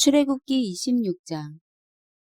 출애굽기 26장.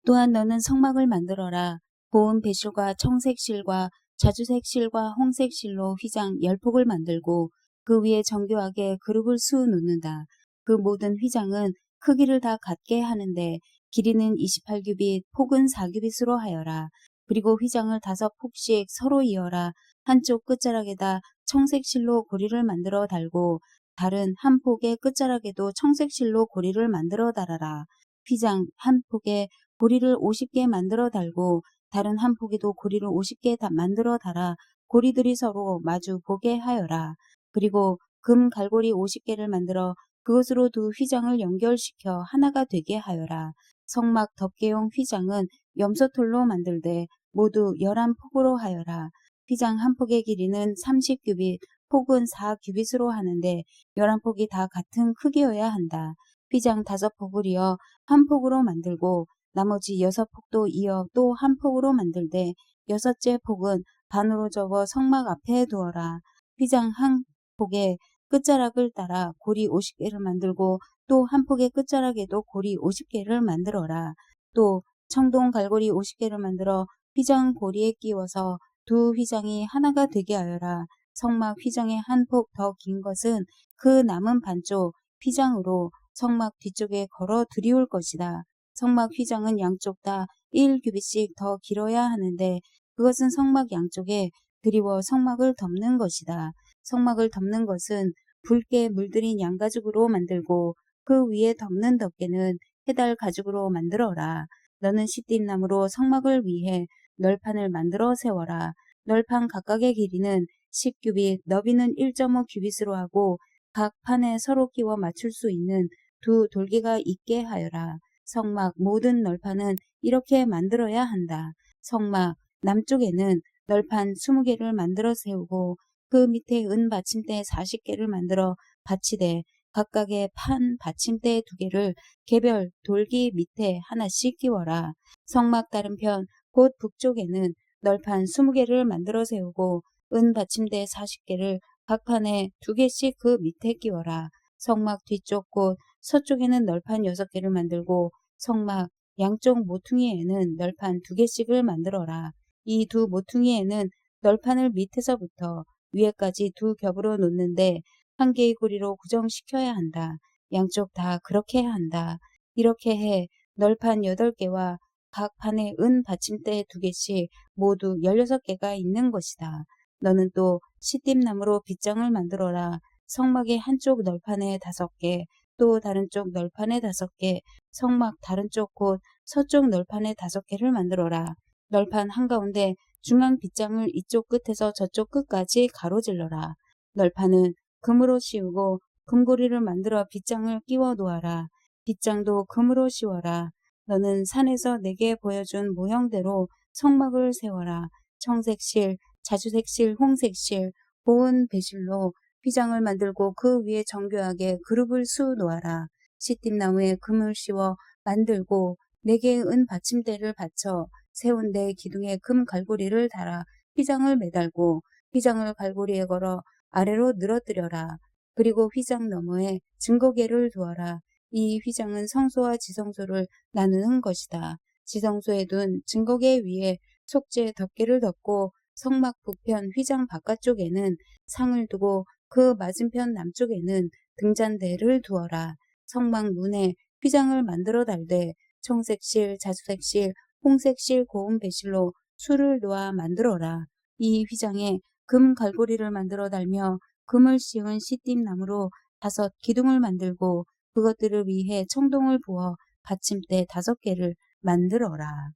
또한 너는 성막을 만들어라. 고운 배실과 청색실과 자주색실과 홍색실로 휘장 10폭을 만들고 그 위에 정교하게 그룹을 수어 놓는다. 그 모든 휘장은 크기를 다 같게 하는데 길이는 28규빗, 폭은 4규빗으로 하여라. 그리고 휘장을 5폭씩 서로 이어라. 한쪽 끝자락에다 청색실로 고리를 만들어 달고 다른 한 폭의 끝자락에도 청색실로 고리를 만들어 달아라. 휘장 한 폭에 고리를 50개 만들어 달고 다른 한 폭에도 고리를 50개 만들어 달아 고리들이 서로 마주 보게 하여라. 그리고 금 갈고리 50개를 만들어 그것으로 두 휘장을 연결시켜 하나가 되게 하여라. 성막 덮개용 휘장은 염소털로 만들되 모두 11폭으로 하여라. 휘장 한 폭의 길이는 30규빗, 폭은 4규빗으로 하는데 11폭이 다 같은 크기여야 한다. 휘장 5폭을 이어 한 폭으로 만들고 나머지 6폭도 이어 또 한 폭으로 만들되 6째 폭은 반으로 접어 성막 앞에 두어라. 휘장 한 폭의 끝자락을 따라 고리 50개를 만들고 또 한 폭의 끝자락에도 고리 50개를 만들어라. 또 청동 갈고리 50개를 만들어 휘장 고리에 끼워서 두 휘장이 하나가 되게 하여라. 성막 휘장의 한 폭 더 긴 것은 그 남은 반쪽 휘장으로 성막 뒤쪽에 걸어 들이올 것이다. 성막 휘장은 양쪽 다 1규빗씩 더 길어야 하는데 그것은 성막 양쪽에 드리워 성막을 덮는 것이다. 성막을 덮는 것은 붉게 물들인 양가죽으로 만들고 그 위에 덮는 덮개는 해달 가죽으로 만들어라. 너는 시띠나무로 성막을 위해 널판을 만들어 세워라. 널판 각각의 길이는 10규빗, 너비는 1.5규빗으로 하고 각 판에 서로 끼워 맞출 수 있는 두 돌기가 있게 하여라. 성막 모든 널판은 이렇게 만들어야 한다. 성막 남쪽에는 널판 20개를 만들어 세우고 그 밑에 은 받침대 40개를 만들어 받치되 각각의 판 받침대 2개를 개별 돌기 밑에 하나씩 끼워라. 성막 다른 편 곧 북쪽에는 널판 20개를 만들어 세우고 은 받침대 40개를 각 판에 2개씩 그 밑에 끼워라. 성막 뒤쪽 곧 서쪽에는 널판 6개를 만들고 성막 양쪽 모퉁이에는 널판 2개씩을 만들어라. 이 두 모퉁이에는 널판을 밑에서부터 위에까지 두 겹으로 놓는데 한 개의 고리로 고정시켜야 한다. 양쪽 다 그렇게 한다. 이렇게 해 널판 8개와 각 판에 은 받침대 2개씩 모두 16개가 있는 것이다. 너는 또 시띠나무로 빗장을 만들어라. 성막의 한쪽 널판에 5개, 또 다른 쪽 널판에 5개, 성막 다른 쪽 곧 서쪽 널판에 5개를 만들어라. 널판 한가운데 중앙 빗장을 이쪽 끝에서 저쪽 끝까지 가로질러라. 널판은 금으로 씌우고 금고리를 만들어 빗장을 끼워 놓아라. 빗장도 금으로 씌워라. 너는 산에서 내게 보여준 모형대로 성막을 세워라. 청색실, 자주색실, 홍색실, 고운 배실로 휘장을 만들고 그 위에 정교하게 그룹을 수어 놓아라. 시띠나무에 금을 씌워 만들고 4개의 은 받침대를 받쳐 세운 네 기둥에 금 갈고리를 달아 휘장을 매달고 휘장을 갈고리에 걸어 아래로 늘어뜨려라. 그리고 휘장 너머에 증거계를 두어라. 이 휘장은 성소와 지성소를 나누는 것이다. 지성소에 둔 증거계 위에 속죄 덮개를 덮고 성막 북편 휘장 바깥쪽에는 상을 두고 그 맞은편 남쪽에는 등잔대를 두어라. 성막 문에 휘장을 만들어 달되 청색실, 자주색실, 홍색실 고운 배실로 술을 놓아 만들어라. 이 휘장에 금 갈고리를 만들어 달며 금을 씌운 시띠나무로 5 기둥을 만들고 그것들을 위해 청동을 부어 받침대 5개를 만들어라.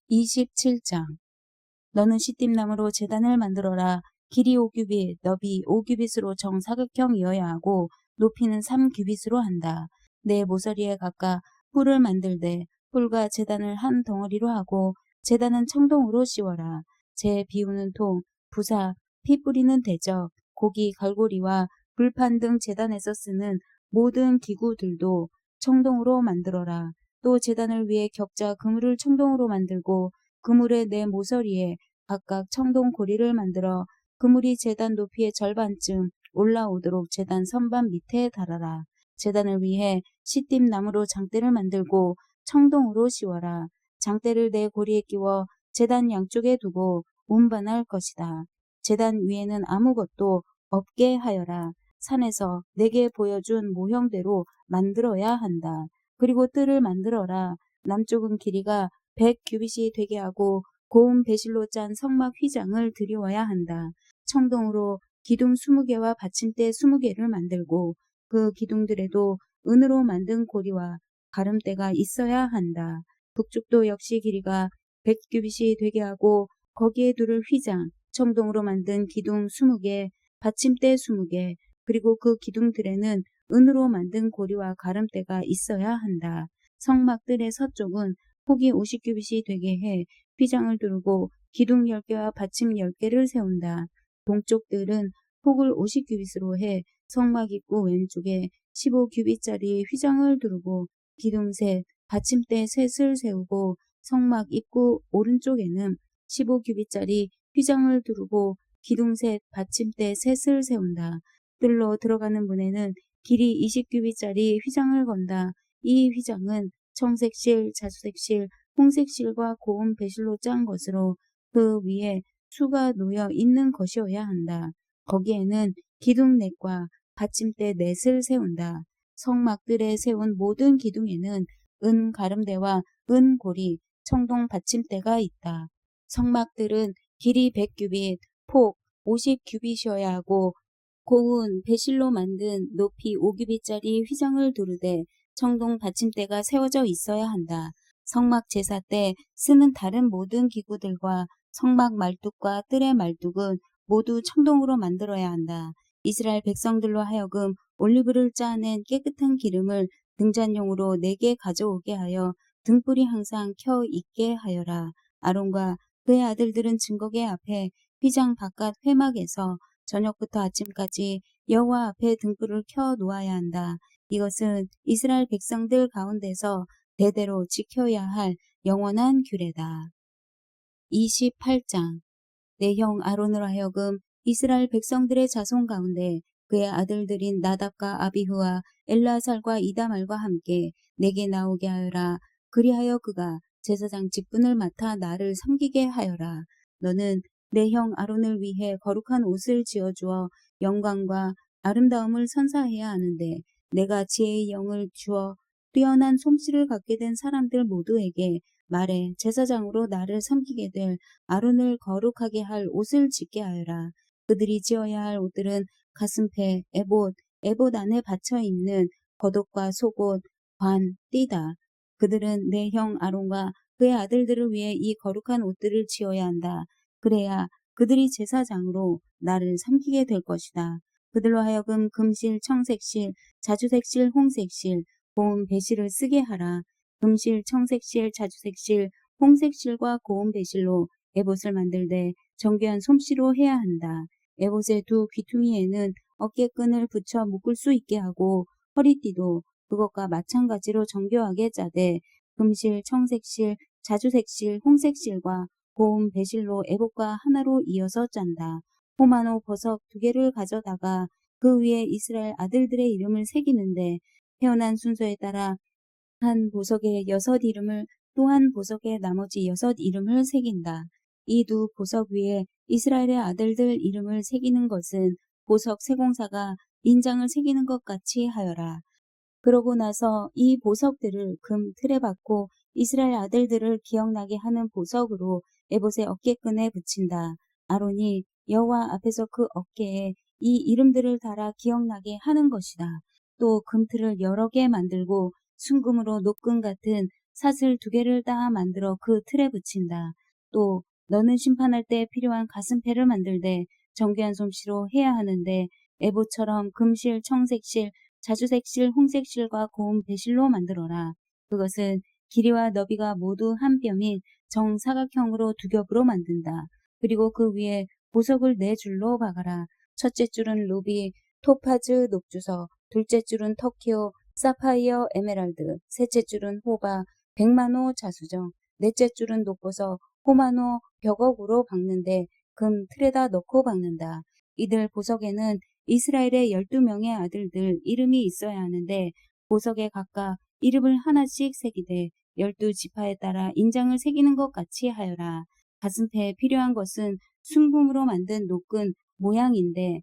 27장. 너는 시띠나무로 제단을 만들어라. 길이 5규빗, 너비 5규빗으로 정사각형이어야 하고 높이는 3규빗으로 한다. 내 모서리에 각각 뿔을 만들되 뿔과 제단을 한 덩어리로 하고 제단은 청동으로 씌워라. 재 비우는 통, 부사, 피 뿌리는 대적, 고기 갈고리와 불판 등 제단에서 쓰는 모든 기구들도 청동으로 만들어라. 또 제단을 위해 격자 그물을 청동으로 만들고 그물의 네 모서리에 각각 청동 고리를 만들어 그물이 제단 높이의 절반쯤 올라오도록 제단 선반 밑에 달아라. 제단을 위해 시띠 나무로 장대를 만들고 청동으로 씌워라. 장대를 내 고리에 끼워 제단 양쪽에 두고 운반할 것이다. 제단 위에는 아무것도 없게 하여라. 산에서 내게 보여준 모형대로 만들어야 한다. 그리고 뜰을 만들어라. 남쪽은 길이가 100규빗이 되게 하고 고운 배실로 짠 성막 휘장을 드리워야 한다. 청동으로 기둥 20개와 받침대 20개를 만들고 그 기둥들에도 은으로 만든 고리와 가름대가 있어야 한다. 북쪽도 역시 길이가 100규빗이 되게 하고 거기에 두를 휘장, 청동으로 만든 기둥 20개, 받침대 20개, 그리고 그 기둥들에는 은으로 만든 고리와 가름대가 있어야 한다. 성막들의 서쪽은 폭이 50규빗이 되게 해 휘장을 두르고 기둥 10개와 받침 10개를 세운다. 동쪽들은 폭을 50규빗으로 해 성막 입구 왼쪽에 15규빗짜리 휘장을 두르고 기둥 셋, 받침대 셋을 세우고 성막 입구 오른쪽에는 15규빗짜리 휘장을 두르고 기둥 셋, 받침대 셋을 세운다. 뜰로 들어가는 문에는 길이 20규빗짜리 휘장을 건다. 이 휘장은 청색실, 자주색실, 홍색실과 고운 배실로 짠 것으로 그 위에 수가 놓여 있는 것이어야 한다. 거기에는 기둥 넷과 받침대 넷을 세운다. 성막들에 세운 모든 기둥에는 은 가름대와 은 고리, 청동 받침대가 있다. 성막들은 길이 100규빗, 폭 50규빗이어야 하고 고운 배실로 만든 높이 5규빗짜리 휘장을 두르되 청동 받침대가 세워져 있어야 한다. 성막 제사 때 쓰는 다른 모든 기구들과 성막 말뚝과 뜰의 말뚝은 모두 청동으로 만들어야 한다. 이스라엘 백성들로 하여금 올리브를 짜낸 깨끗한 기름을 등잔용으로 4개 가져오게 하여 등불이 항상 켜 있게 하여라. 아론과 그의 아들들은 증거계 앞에 휘장 바깥 회막에서 저녁부터 아침까지 여호와 앞에 등불을 켜 놓아야 한다. 이것은 이스라엘 백성들 가운데서 대대로 지켜야 할 영원한 규례다. 28장 내 형 아론으로 하여금 이스라엘 백성들의 자손 가운데 그의 아들들인 나답과 아비후와 엘라살과 이다말과 함께 내게 나오게 하여라. 그리하여 그가 제사장 직분을 맡아 나를 섬기게 하여라. 너는 내 형 아론을 위해 거룩한 옷을 지어주어 영광과 아름다움을 선사해야 하는데 내가 지혜의 영을 주어 뛰어난 솜씨를 갖게 된 사람들 모두에게 말해 제사장으로 나를 섬기게 될 아론을 거룩하게 할 옷을 짓게 하여라. 그들이 지어야 할 옷들은 가슴패, 에봇 안에 받쳐 입는 겉옷과 속옷, 관, 띠다. 그들은 내 형 아론과 그의 아들들을 위해 이 거룩한 옷들을 지어야 한다. 그래야 그들이 제사장으로 나를 섬기게 될 것이다. 그들로 하여금 금실, 청색실, 자주색실, 홍색실, 고운 배실을 쓰게 하라. 금실, 청색실, 자주색실, 홍색실과 고운 배실로 에봇을 만들되 정교한 솜씨로 해야 한다. 에봇의 두 귀퉁이에는 어깨끈을 붙여 묶을 수 있게 하고 허리띠도 그것과 마찬가지로 정교하게 짜되 금실, 청색실, 자주색실, 홍색실과 고운 배실로 에봇과 하나로 이어서 짠다. 호마노 버석 2개를 가져다가 그 위에 이스라엘 아들들의 이름을 새기는데 태어난 순서에 따라 한 보석에 6 이름을 또 한 보석에 나머지 6 이름을 새긴다. 이 두 보석 위에 이스라엘의 아들들 이름을 새기는 것은 보석 세공사가 인장을 새기는 것 같이 하여라. 그러고 나서 이 보석들을 금 틀에 박고 이스라엘 아들들을 기억나게 하는 보석으로 에봇의 어깨끈에 붙인다. 아론이 여호와 앞에서 그 어깨에 이 이름들을 달아 기억나게 하는 것이다. 또 금틀을 여러 개 만들고 순금으로 녹금 같은 사슬 2개를 따 만들어 그 틀에 붙인다. 또 너는 심판할 때 필요한 가슴패를 만들되 정교한 솜씨로 해야 하는데 에봇처럼 금실, 청색실, 자주색실, 홍색실과 고운 배실로 만들어라. 그것은 길이와 너비가 모두 한 뼘인 정사각형으로 2겹으로 만든다. 그리고 그 위에 보석을 4줄로 박아라. 첫째 줄은 루비, 토파즈, 녹주석, 둘째 줄은 터키오, 사파이어, 에메랄드, 셋째 줄은 호바, 백마노, 자수정, 넷째 줄은 녹보석, 호마노, 벽옥으로 박는데 금 틀에다 넣고 박는다. 이들 보석에는 이스라엘의 12명의 아들들 이름이 있어야 하는데 보석에 각각 이름을 하나씩 새기되 12지파에 따라 인장을 새기는 것 같이 하여라. 가슴패에 필요한 것은 순금으로 만든 노끈 모양인데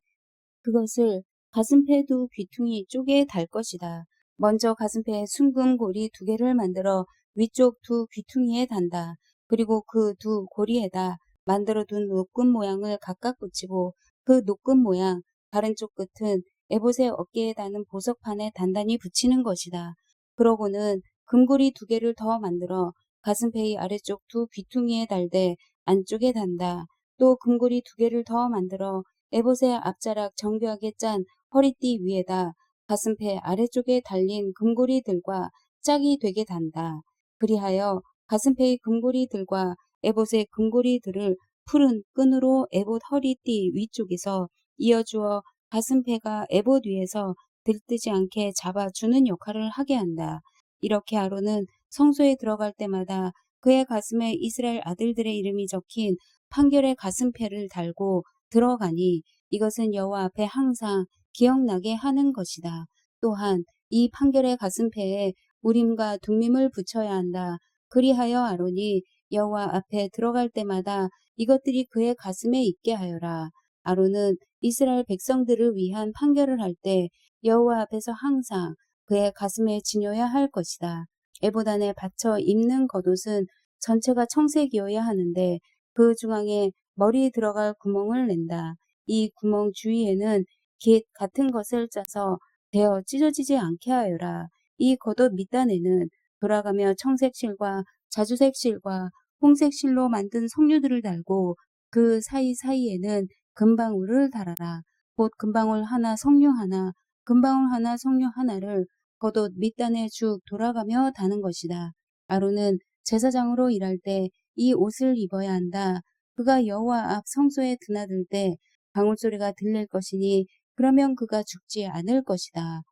그것을 가슴패 두 귀퉁이 쪽에 달 것이다. 먼저 가슴패에 순금 고리 2개를 만들어 위쪽 두 귀퉁이에 단다. 그리고 그 두 고리에다 만들어둔 노끈 모양을 각각 붙이고 그 노끈 모양 다른 쪽 끝은 에봇의 어깨에 다는 보석판에 단단히 붙이는 것이다. 그러고는 금고리 2개를 더 만들어 가슴패의 아래쪽 두 귀퉁이에 달되 안쪽에 단다. 또 금고리 2개를 더 만들어 에봇의 앞자락 정교하게 짠 허리띠 위에다 가슴패 아래쪽에 달린 금고리들과 짝이 되게 단다. 그리하여 가슴패의 금고리들과 에봇의 금고리들을 푸른 끈으로 에봇 허리띠 위쪽에서 이어주어 가슴패가 에봇 위에서 들뜨지 않게 잡아주는 역할을 하게 한다. 이렇게 아론은 성소에 들어갈 때마다 그의 가슴에 이스라엘 아들들의 이름이 적힌 판결의 가슴패를 달고 들어가니 이것은 여호와 앞에 항상 기억나게 하는 것이다. 또한 이 판결의 가슴패에 우림과 둠밈을 붙여야 한다. 그리하여 아론이 여호와 앞에 들어갈 때마다 이것들이 그의 가슴에 있게 하여라. 아론은 이스라엘 백성들을 위한 판결을 할 때 여호와 앞에서 항상 그의 가슴에 지녀야 할 것이다. 에봇 안에 받쳐 입는 겉옷은 전체가 청색이어야 하는데 그 중앙에 머리에 들어갈 구멍을 낸다. 이 구멍 주위에는 깃 같은 것을 짜서 베어 찢어지지 않게 하여라. 이 겉옷 밑단에는 돌아가며 청색 실과 자주색 실과 홍색 실로 만든 석류들을 달고 그 사이사이에는 금방울을 달아라. 곧 금방울 하나 석류 하나 금방울 하나 석류 하나를 겉옷 밑단에 쭉 돌아가며 다는 것이다. 아론은 제사장으로 일할 때 이 옷을 입어야 한다. 그가 여호와 앞 성소에 드나들 때 방울소리가 들릴 것이니 그러면 그가 죽지 않을 것이다.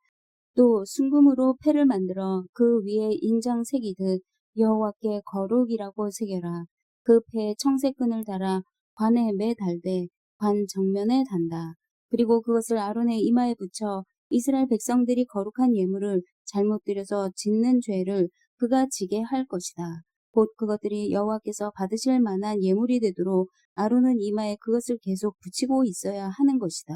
또 순금으로 패를 만들어 그 위에 인장 새기듯 여호와께 거룩이라고 새겨라. 그 패에 청색끈을 달아 관에 매달되 관 정면에 단다. 그리고 그것을 아론의 이마에 붙여 이스라엘 백성들이 거룩한 예물을 잘못 드려서 짓는 죄를 그가 지게 할 것이다. 곧 그것들이 여호와께서 받으실 만한 예물이 되도록 아론은 이마에 그것을 계속 붙이고 있어야 하는 것이다.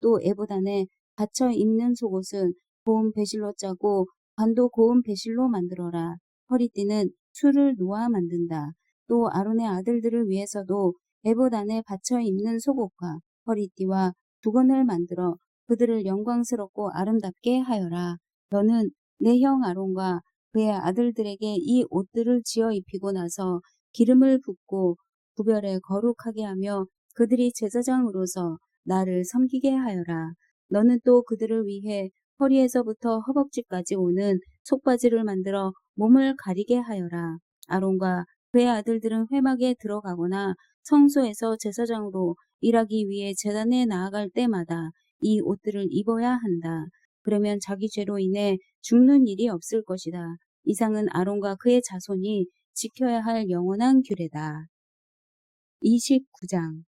또 에봇 안에 받쳐 입는 속옷은 고운 배실로 짜고 관도 고운 배실로 만들어라. 허리띠는 술을 놓아 만든다. 또 아론의 아들들을 위해서도 에봇 안에 받쳐 입는 속옷과 허리띠와 두건을 만들어 그들을 영광스럽고 아름답게 하여라. 너는 내 형 아론과 그의 아들들에게 이 옷들을 지어 입히고 나서 기름을 붓고 구별에 거룩하게 하며 그들이 제사장으로서 나를 섬기게 하여라. 너는 또 그들을 위해 허리에서부터 허벅지까지 오는 속바지를 만들어 몸을 가리게 하여라. 아론과 그의 아들들은 회막에 들어가거나 성소에서 제사장으로 일하기 위해 제단에 나아갈 때마다 이 옷들을 입어야 한다. 그러면 자기 죄로 인해 죽는 일이 없을 것이다. 이상은 아론과 그의 자손이 지켜야 할 영원한 규례다. 29장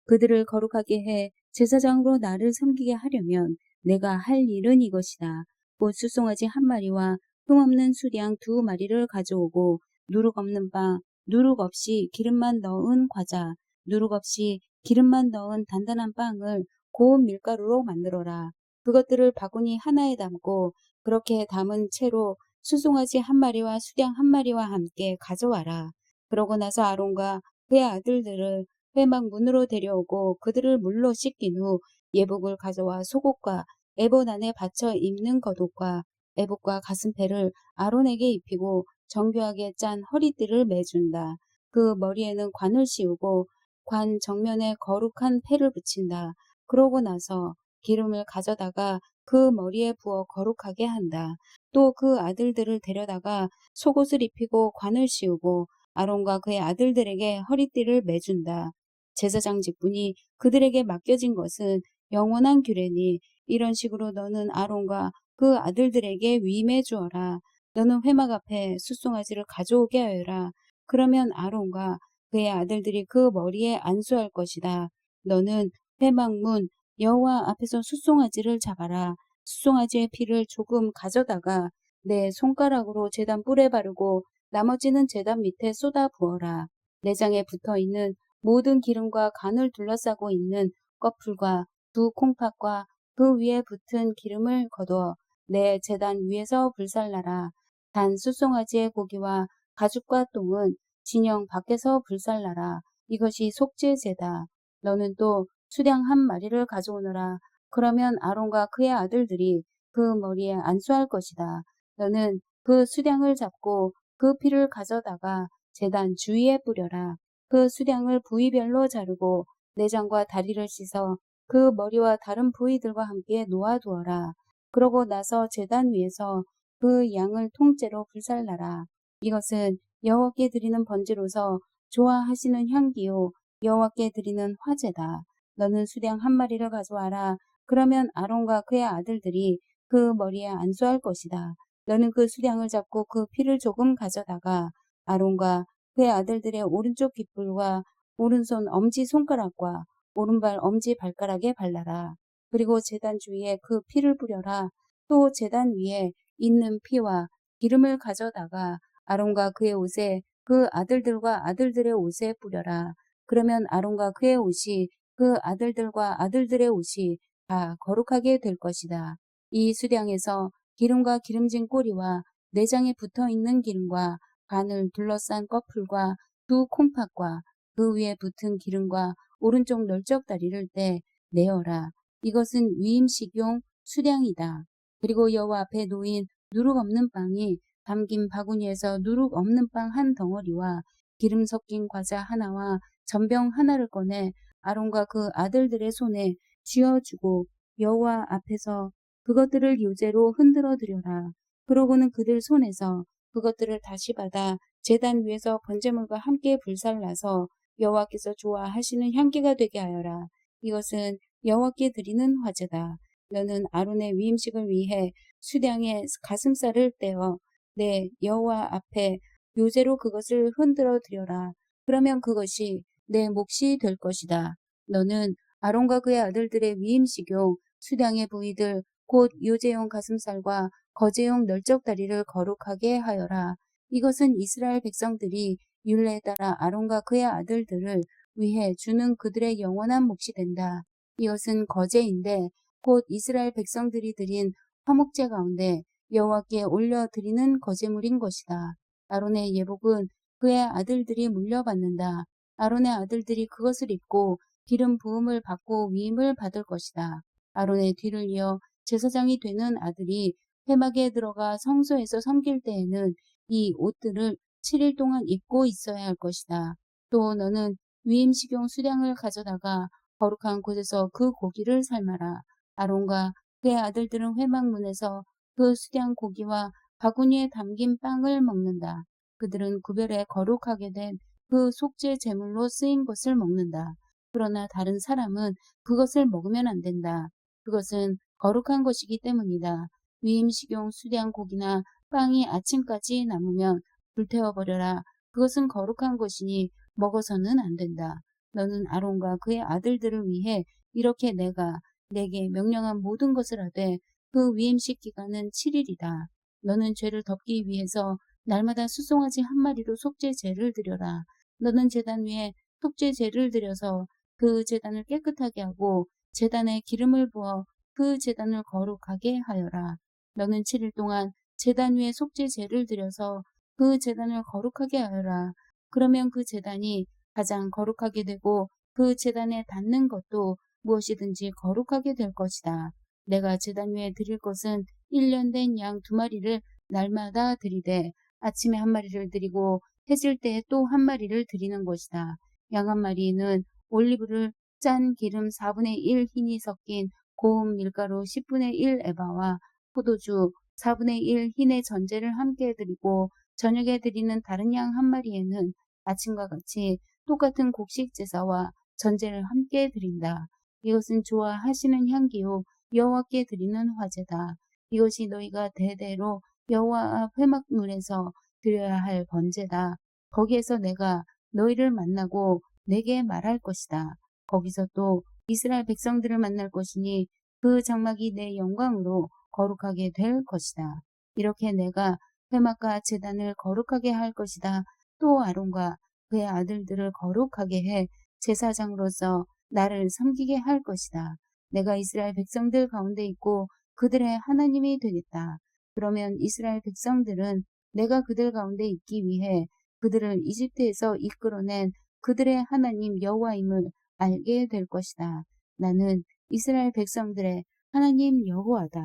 그들을 거룩하게 해 제사장으로 나를 섬기게 하려면 내가 할 일은 이것이다. 곧 수송아지 1마리와 흠없는 수량 2마리를 가져오고 누룩 없는 빵, 누룩 없이 기름만 넣은 과자, 누룩 없이 기름만 넣은 단단한 빵을 고운 밀가루로 만들어라. 그것들을 바구니 하나에 담고 그렇게 담은 채로 수송아지 1마리와 수량 1마리와 함께 가져와라. 그러고 나서 아론과 그의 아들들을 회막 문으로 데려오고 그들을 물로 씻긴 후 예복을 가져와 속옷과 에봇 안에 받쳐 입는 겉옷과 에봇과 가슴패를 아론에게 입히고 정교하게 짠 허리띠를 매준다. 그 머리에는 관을 씌우고 관 정면에 거룩한 패를 붙인다. 그러고 나서 기름을 가져다가 그 머리에 부어 거룩하게 한다. 또 그 아들들을 데려다가 속옷을 입히고 관을 씌우고 아론과 그의 아들들에게 허리띠를 매준다. 제사장 직분이 그들에게 맡겨진 것은 영원한 규례니 이런 식으로 너는 아론과 그 아들들에게 위임해 주어라. 너는 회막 앞에 숫송아지를 가져오게 하여라. 그러면 아론과 그의 아들들이 그 머리에 안수할 것이다. 너는 회막 문 여호와 앞에서 숫송아지를 잡아라. 숫송아지의 피를 조금 가져다가 내 손가락으로 제단 뿔에 바르고 나머지는 제단 밑에 쏟아 부어라. 내장에 붙어있는 모든 기름과 간을 둘러싸고 있는 꺼풀과 두 콩팥과 그 위에 붙은 기름을 거두어 내 제단 위에서 불살라라. 단 숫송아지의 고기와 가죽과 똥은 진영 밖에서 불살라라. 이것이 속죄제다. 너는 또 수량 한 마리를 가져오너라. 그러면 아론과 그의 아들들이 그 머리에 안수할 것이다. 너는 그 수량을 잡고 그 피를 가져다가 제단 주위에 뿌려라. 그 수량을 부위별로 자르고 내장과 다리를 씻어 그 머리와 다른 부위들과 함께 놓아두어라. 그러고 나서 제단 위에서 그 양을 통째로 불살라라. 이것은 여호와께 드리는 번제로서 좋아하시는 향기요 여호와께 드리는 화제다. 너는 수량 한 마리를 가져와라. 그러면 아론과 그의 아들들이 그 머리에 안수할 것이다. 너는 그 수량을 잡고 그 피를 조금 가져다가 아론과 그의 아들들의 오른쪽 귓불과 오른손 엄지 손가락과 오른발 엄지 발가락에 발라라. 그리고 제단 주위에 그 피를 뿌려라. 또 제단 위에 있는 피와 기름을 가져다가 아론과 그의 옷에 그 아들들과 아들들의 옷에 뿌려라. 그러면 아론과 그의 옷이 그 아들들과 아들들의 옷이 다 거룩하게 될 것이다. 이 수량에서 기름과 기름진 꼬리와 내장에 붙어있는 기름과 간을 둘러싼 꺼풀과 두 콩팥과 그 위에 붙은 기름과 오른쪽 널쩍다리를 떼 내어라. 이것은 위임식용 수량이다. 그리고 여호와 앞에 놓인 누룩 없는 빵이 담긴 바구니에서 누룩 없는 빵 한 덩어리와 기름 섞인 과자 하나와 전병 하나를 꺼내 아론과 그 아들들의 손에 쥐어주고 여호와 앞에서 그것들을 요제로 흔들어 드려라. 그러고는 그들 손에서 그것들을 다시 받아 제단 위에서 번제물과 함께 불살라서 여호와께서 좋아하시는 향기가 되게 하여라. 이것은 여호와께 드리는 화제다. 너는 아론의 위임식을 위해 수량의 가슴살을 떼어 내 여호와 앞에 요제로 그것을 흔들어 드려라. 그러면 그것이 내 몫이 될 것이다. 너는 아론과 그의 아들들의 위임식용 수량의 부위들 곧 요제용 가슴살과 거제용 널쩍다리를 거룩하게 하여라. 이것은 이스라엘 백성들이 율례에 따라 아론과 그의 아들들을 위해 주는 그들의 영원한 몫이 된다. 이것은 거제인데 곧 이스라엘 백성들이 드린 화목제 가운데 여호와께 올려드리는 거제물인 것이다. 아론의 예복은 그의 아들들이 물려받는다. 아론의 아들들이 그것을 입고 기름 부음을 받고 위임을 받을 것이다. 아론의 뒤를 이어 제사장이 되는 아들이 회막에 들어가 성소에서 섬길 때에는 이 옷들을 7일 동안 입고 있어야 할 것이다. 또 너는 위임식용 수량을 가져다가 거룩한 곳에서 그 고기를 삶아라. 아론과 그의 아들들은 회막문에서 그 수량 고기와 바구니에 담긴 빵을 먹는다. 그들은 구별에 거룩하게 된 그 속죄 제물로 쓰인 것을 먹는다. 그러나 다른 사람은 그것을 먹으면 안 된다. 그것은 거룩한 것이기 때문이다. 위임식용 수량 고기나 빵이 아침까지 남으면 불태워버려라. 그것은 거룩한 것이니 먹어서는 안 된다. 너는 아론과 그의 아들들을 위해 이렇게 내가 내게 명령한 모든 것을 하되 그 위임식 기간은 7일이다. 너는 죄를 덮기 위해서 날마다 숫송아지 한 마리로 속죄제를 드려라. 너는 제단 위에 속죄제를 드려서 그 제단을 깨끗하게 하고 제단에 기름을 부어 그 제단을 거룩하게 하여라. 너는 7일 동안 제단 위에 속죄제를 드려서 그 제단을 거룩하게 하여라. 그러면 그 제단이 가장 거룩하게 되고 그 제단에 닿는 것도 무엇이든지 거룩하게 될 것이다. 내가 제단 위에 드릴 것은 1년 된 양 2마리를 날마다 드리되 아침에 한 마리를 드리고 해질 때에 또 한 마리를 드리는 것이다. 양 한 마리는 올리브를 짠 기름 4분의 1 흰이 섞인 고운 밀가루 10분의 1 에바와 포도주 4분의 1 흰의 전제를 함께 드리고 저녁에 드리는 다른 양 한 마리에는 아침과 같이 똑같은 곡식 제사와 전제를 함께 드린다. 이것은 좋아하시는 향기요 여호와께 드리는 화제다. 이것이 너희가 대대로 여호와 앞 회막문에서 드려야 할 번제다. 거기에서 내가 너희를 만나고 내게 말할 것이다. 거기서 또 이스라엘 백성들을 만날 것이니 그 장막이 내 영광으로 거룩하게 될 것이다. 이렇게 내가 회막과 제단을 거룩하게 할 것이다. 또 아론과 그의 아들들을 거룩하게 해 제사장으로서 나를 섬기게 할 것이다. 내가 이스라엘 백성들 가운데 있고 그들의 하나님이 되겠다. 그러면 이스라엘 백성들은 내가 그들 가운데 있기 위해 그들을 이집트에서 이끌어낸 그들의 하나님 여호와임을 알게 될 것이다. 나는 이스라엘 백성들의 하나님 여호와다.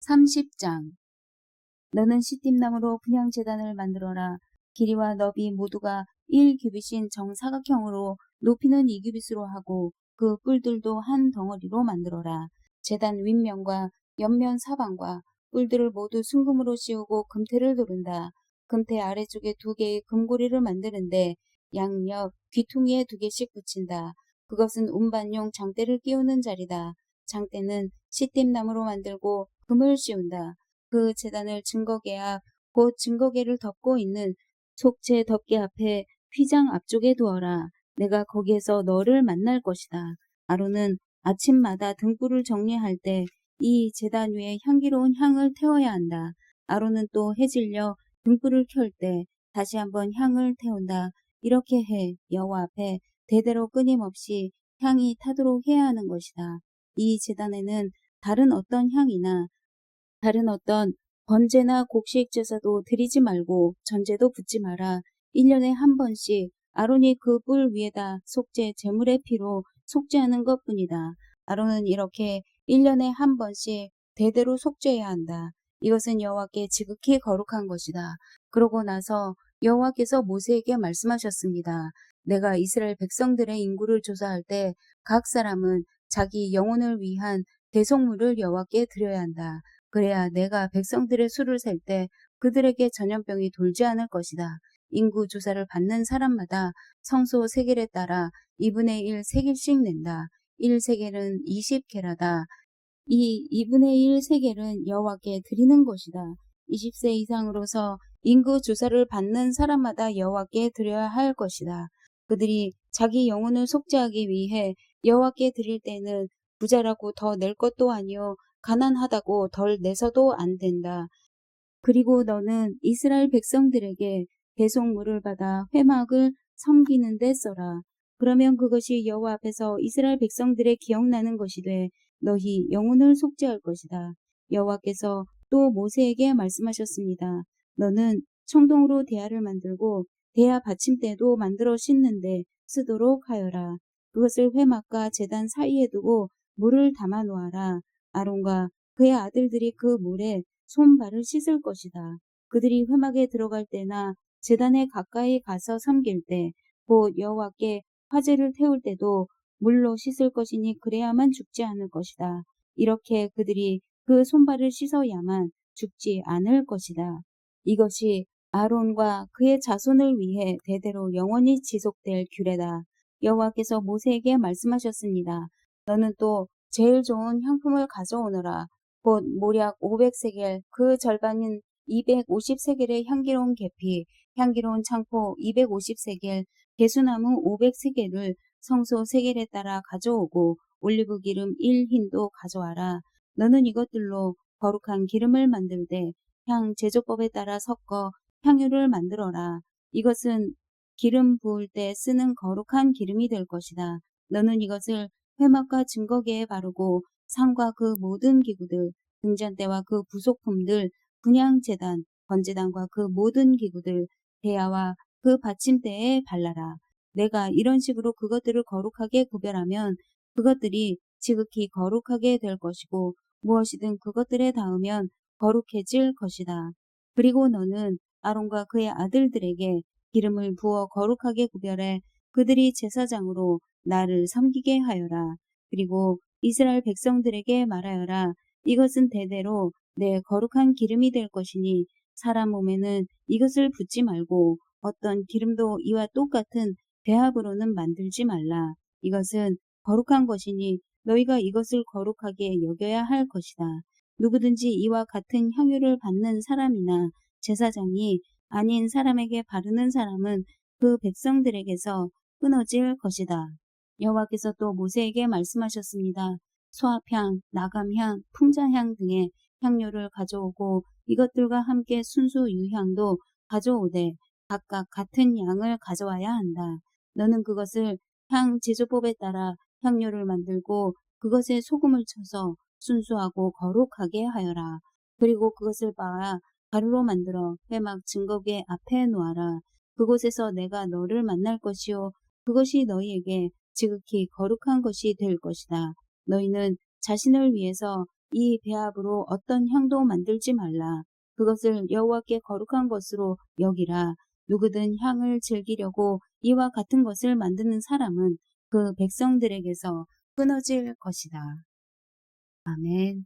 30장. 너는 시팀나무로 분향제단을 만들어라. 길이와 너비 모두가 1규빗인 정사각형으로 높이는 2규빗으로 하고 그 뿔들도 한 덩어리로 만들어라. 제단 윗면과 옆면 사방과 뿔들을 모두 순금으로 씌우고 금태를 두른다. 금태 아래쪽에 2개의 금고리를 만드는데 양옆 귀퉁이에 2개씩 붙인다. 그것은 운반용 장대를 끼우는 자리다. 장대는 시팀나무로 만들고 금을 씌운다. 그 제단을 증거궤 곧 증거궤를 덮고 있는 속죄 덮개 앞에 휘장 앞쪽에 두어라. 내가 거기에서 너를 만날 것이다. 아론은 아침마다 등불을 정리할 때 이 제단 위에 향기로운 향을 태워야 한다. 아론은 또 해질려 등불을 켤 때 다시 한번 향을 태운다. 이렇게 해 여호와 앞에 대대로 끊임없이 향이 타도록 해야 하는 것이다. 이 제단에는 다른 어떤 향이나 다른 어떤 번제나 곡식 제사도 드리지 말고 전제도 붓지 마라. 1년에 한 번씩 아론이 그 뿔 위에다 속죄 제물의 피로 속죄하는 것뿐이다. 아론은 이렇게 1년에 한 번씩 대대로 속죄해야 한다. 이것은 여호와께 지극히 거룩한 것이다. 그러고 나서 여호와께서 모세에게 말씀하셨습니다. 내가 이스라엘 백성들의 인구를 조사할 때 각 사람은 자기 영혼을 위한 대속물을 여호와께 드려야 한다. 그래야 내가 백성들의 수를 셀 때 그들에게 전염병이 돌지 않을 것이다. 인구 조사를 받는 사람마다 성소 세겔에 따라 2분의 1 세겔씩 낸다. 1 세겔은 20케라다. 이 2분의 1 세겔은 여호와께 드리는 것이다. 20세 이상으로서 인구 조사를 받는 사람마다 여호와께 드려야 할 것이다. 그들이 자기 영혼을 속죄하기 위해 여호와께 드릴 때는 부자라고 더 낼 것도 아니요 가난하다고 덜 내서도 안 된다. 그리고 너는 이스라엘 백성들에게 배송물을 받아 회막을 섬기는 데 써라. 그러면 그것이 여호와 앞에서 이스라엘 백성들의 기억나는 것이 돼 너희 영혼을 속죄할 것이다. 여호와께서 또 모세에게 말씀하셨습니다. 너는 청동으로 대야를 만들고 대야 받침대도 만들어 씻는데 쓰도록 하여라. 그것을 회막과 제단 사이에 두고 물을 담아 놓아라. 아론과 그의 아들들이 그 물에 손발을 씻을 것이다. 그들이 회막에 들어갈 때나 제단에 가까이 가서 섬길 때, 곧 여호와께 화제를 태울 때도 물로 씻을 것이니 그래야만 죽지 않을 것이다. 이렇게 그들이 그 손발을 씻어야만 죽지 않을 것이다. 이것이 아론과 그의 자손을 위해 대대로 영원히 지속될 규례다. 여호와께서 모세에게 말씀하셨습니다. 너는 또 제일 좋은 향품을 가져오너라. 곧 모략 500세겔 그 절반인 250세겔의 향기로운 계피, 향기로운 창포 250세겔, 개수나무 500세겔을 성소 세겔에 따라 가져오고 올리브 기름 1흰도 가져와라. 너는 이것들로 거룩한 기름을 만들되 향 제조법에 따라 섞어 향유를 만들어라. 이것은 기름 부을 때 쓰는 거룩한 기름이 될 것이다. 너는 이것을 회막과 증거궤에 바르고 상과 그 모든 기구들, 등잔대와 그 부속품들, 분향제단, 번제단과 그 모든 기구들, 대야와 그 받침대에 발라라. 내가 이런 식으로 그것들을 거룩하게 구별하면 그것들이 지극히 거룩하게 될 것이고 무엇이든 그것들에 닿으면 거룩해질 것이다. 그리고 너는 아론과 그의 아들들에게 기름을 부어 거룩하게 구별해 그들이 제사장으로 나를 섬기게 하여라. 그리고 이스라엘 백성들에게 말하여라. 이것은 대대로 내 거룩한 기름이 될 것이니 사람 몸에는 이것을 붓지 말고 어떤 기름도 이와 똑같은 배합으로는 만들지 말라. 이것은 거룩한 것이니 너희가 이것을 거룩하게 여겨야 할 것이다. 누구든지 이와 같은 향유를 받는 사람이나 제사장이 아닌 사람에게 바르는 사람은 그 백성들에게서 끊어질 것이다. 여호와께서 또 모세에게 말씀하셨습니다. 소합향, 나감향, 풍자향 등의 향료를 가져오고 이것들과 함께 순수 유향도 가져오되 각각 같은 양을 가져와야 한다. 너는 그것을 향 제조법에 따라 향료를 만들고 그것에 소금을 쳐서 순수하고 거룩하게 하여라. 그리고 그것을 빻아 가루로 만들어 회막 증거궤 앞에 놓아라. 그곳에서 내가 너를 만날 것이요 그것이 너희에게 지극히 거룩한 것이 될 것이다. 너희는 자신을 위해서 이 배합으로 어떤 향도 만들지 말라. 그것을 여호와께 거룩한 것으로 여기라. 누구든 향을 즐기려고 이와 같은 것을 만드는 사람은 그 백성들에게서 끊어질 것이다. 아멘.